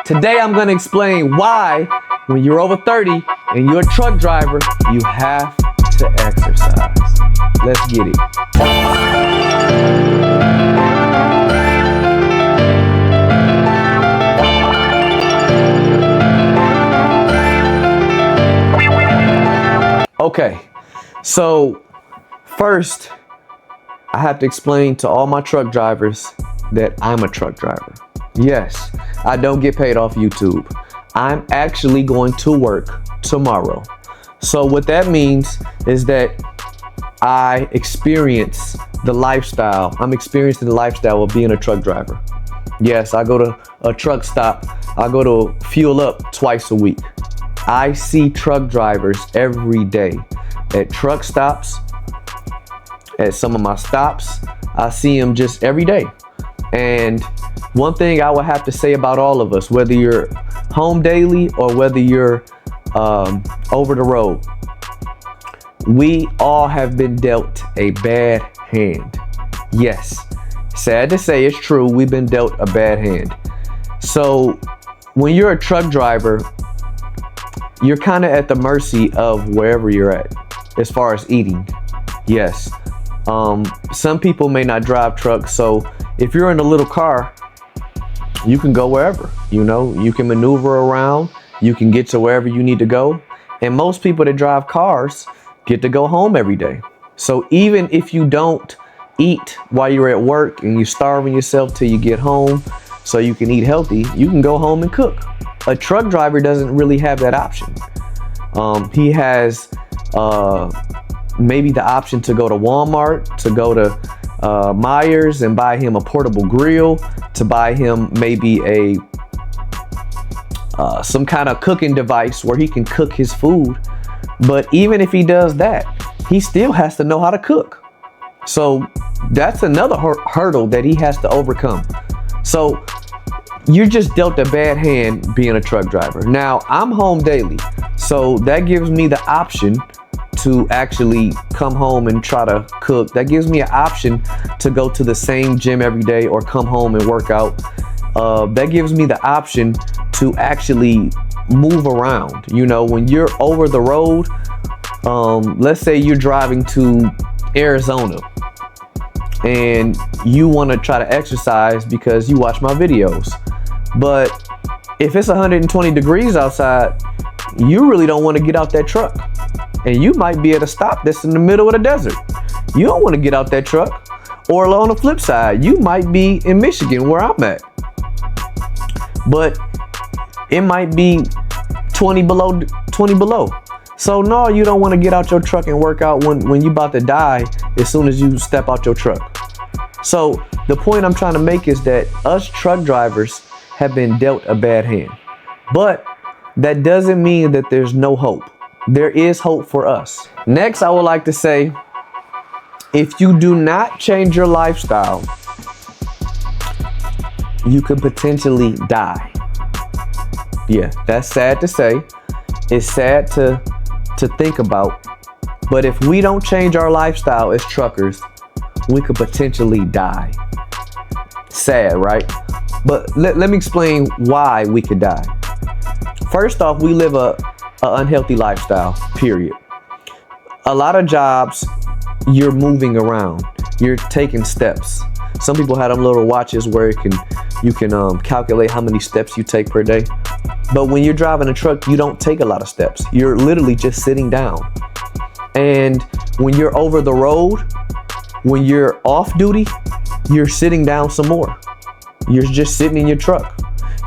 Today I'm going to explain why when you're over 30 and you're a truck driver, you have to exercise. Let's get it. Okay, so first I have to explain to all my truck drivers that I'm a truck driver. Yes, I don't get paid off YouTube. I'm actually going to work tomorrow. So what that means is that I experience the lifestyle. I'm experiencing the lifestyle of being a truck driver. Yes, I go to a truck stop. I go to fuel up twice a week. I see truck drivers every day at truck stops, at some of my stops. I see them just every day. And one thing I would have to say about all of us, whether you're home daily or whether you're over the road, we all have been dealt a bad hand. Yes, sad to say, it's true. We've been dealt a bad hand. So when you're a truck driver, you're kind of at the mercy of wherever you're at as far as eating. Yes. Some people may not drive trucks, so if you're in a little car, you can go wherever. You know, you can maneuver around, you can get to wherever you need to go. And most people that drive cars get to go home every day. So even if you don't eat while you're at work and you're starving yourself till you get home so you can eat healthy, you can go home and cook. A truck driver doesn't really have that option. He has maybe the option to go to Walmart, to go to Myers and buy him a portable grill, to buy him maybe a some kind of cooking device where he can cook his food. But even if he does that, he still has to know how to cook. So that's another hurdle that he has to overcome. So you're just dealt a bad hand being a truck driver. Now, I'm home daily, so that gives me the option to actually come home and try to cook. That gives me an option to go to the same gym every day or come home and work out. That gives me the option to actually move around. You know, when you're over the road, let's say you're driving to Arizona and you want to try to exercise because you watch my videos. But if it's 120 degrees outside, you really don't want to get out that truck. And you might be at a stop that's in the middle of the desert. You don't want to get out that truck. Or on the flip side, you might be in Michigan where I'm at, but it might be 20 below. So no, you don't want to get out your truck and work out when you about to die as soon as you step out your truck. So the point I'm trying to make is that us truck drivers have been dealt a bad hand, but that doesn't mean that there's no hope. There is hope for us. Next, I would like to say, if you do not change your lifestyle, you could potentially die. Yeah, that's sad to say. It's sad to think about. But if we don't change our lifestyle as truckers, we could potentially die. Sad, right? But let me explain why we could die. First off, we live a unhealthy lifestyle, period. A lot of jobs, you're moving around, you're taking steps. Some people have them little watches where you can calculate how many steps you take per day. But when you're driving a truck, you don't take a lot of steps. You're literally just sitting down. And when you're over the road, when you're off duty, you're sitting down some more. You're just sitting in your truck.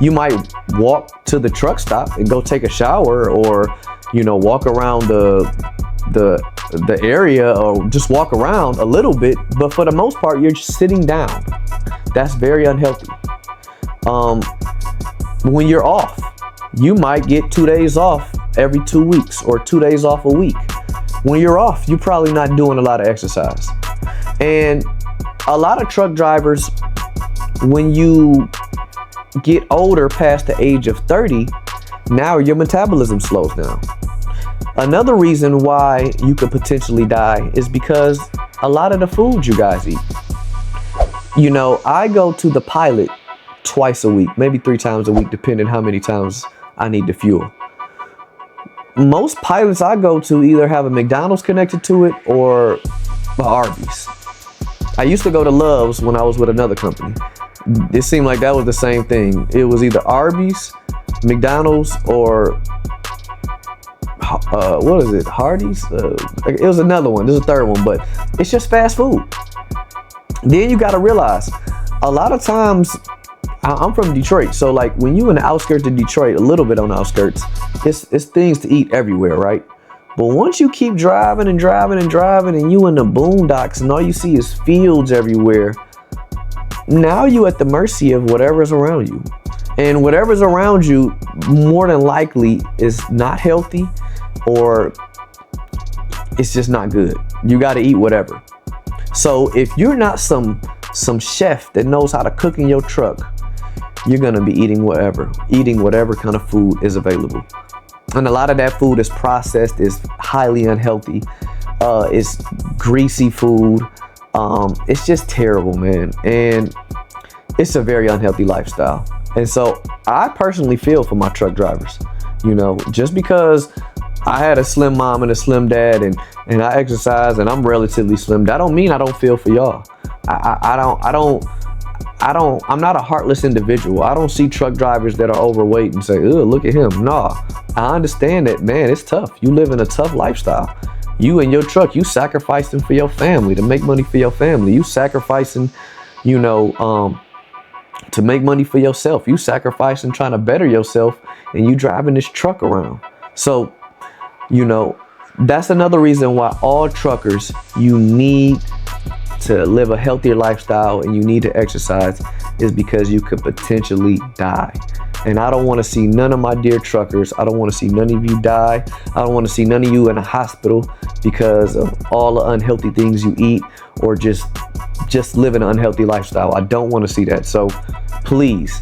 You might walk to the truck stop and go take a shower, or, you know, walk around the area, or just walk around a little bit. But for the most part, you're just sitting down. That's very unhealthy. When you're off, you might get 2 days off every 2 weeks or 2 days off a week. When you're off, you're probably not doing a lot of exercise. And a lot of truck drivers, when you get older past the age of 30, now your metabolism slows down. Another reason why you could potentially die is because a lot of the food you guys eat. You know, I go to the Pilot twice a week, maybe 3 times a week, depending how many times I need to fuel. Most pilots I go to either have a McDonald's connected to it or a Arby's. I used to go to Love's when I was with another company. It seemed like that was the same thing. It was either Arby's, McDonald's, or what is it? Hardee's? It was another one. There's a third one, but it's just fast food. Then you got to realize, a lot of times, I'm from Detroit, so like when you in the outskirts of Detroit, a little bit on the outskirts, it's things to eat everywhere, right? But once you keep driving and driving and driving, and you in the boondocks, and all you see is fields everywhere, now you at the mercy of whatever's around you. And whatever's around you, more than likely, is not healthy, or it's just not good. You got to eat whatever. So if you're not some chef that knows how to cook in your truck, you're gonna be eating whatever kind of food is available. And a lot of that food is processed, is highly unhealthy, it's greasy food. It's just terrible, man. And it's a very unhealthy lifestyle. And so I personally feel for my truck drivers. You know, just because I had a slim mom and a slim dad, and I exercise and I'm relatively slim, that don't mean I don't feel for y'all. I'm not a heartless individual. I don't see truck drivers that are overweight and say, "Ugh, look at him." No, I understand that, man, it's tough. You live in a tough lifestyle. You and your truck, you sacrificing for your family, to make money for your family. You sacrificing, to make money for yourself. You sacrificing trying to better yourself, and you driving this truck around. So, that's another reason why all truckers, you need to live a healthier lifestyle and you need to exercise, is because you could potentially die. And I don't want to see none of my dear truckers, I don't want to see none of you die. I don't want to see none of you in a hospital because of all the unhealthy things you eat, or just live an unhealthy lifestyle. I don't want to see that. So please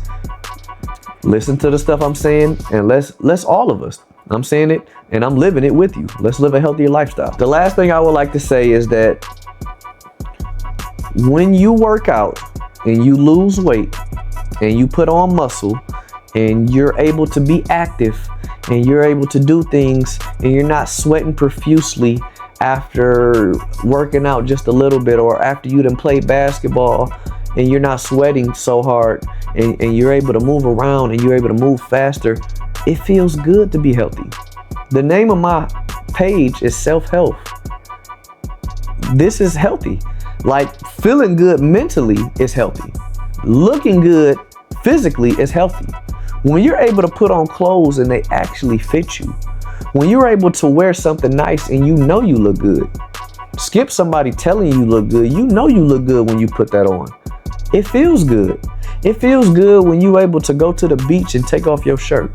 listen to the stuff I'm saying, and let's all of us, I'm saying it and I'm living it with you. Let's live a healthier lifestyle. The last thing I would like to say is that when you work out and you lose weight and you put on muscle and you're able to be active and you're able to do things and you're not sweating profusely after working out just a little bit, or after you done played basketball and you're not sweating so hard, and you're able to move around and you're able to move faster, it feels good to be healthy. The name of my page is Self-Health. This is healthy. Like, feeling good mentally is healthy. Looking good physically is healthy. When you're able to put on clothes and they actually fit you, when you're able to wear something nice and you know you look good, skip somebody telling you look good, you know you look good when you put that on. It feels good. It feels good when you're able to go to the beach and take off your shirt.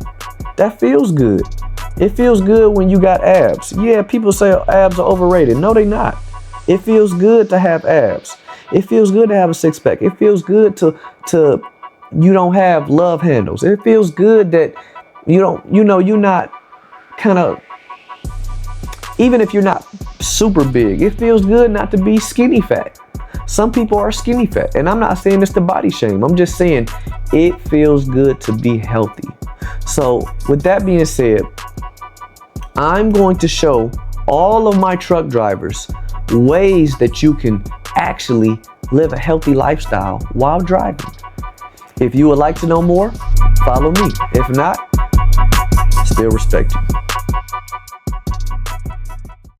That feels good. It feels good when you got abs. Yeah, people say abs are overrated. No, they're not. It feels good to have abs. It feels good to have a six pack. It feels good to you don't have love handles. It feels good that you're not kind of, even if you're not super big, it feels good not to be skinny fat. Some people are skinny fat, and I'm not saying this to body shame. I'm just saying it feels good to be healthy. So with that being said, I'm going to show all of my truck drivers ways that you can actually live a healthy lifestyle while driving. If you would like to know more, follow me. If not, still respect you.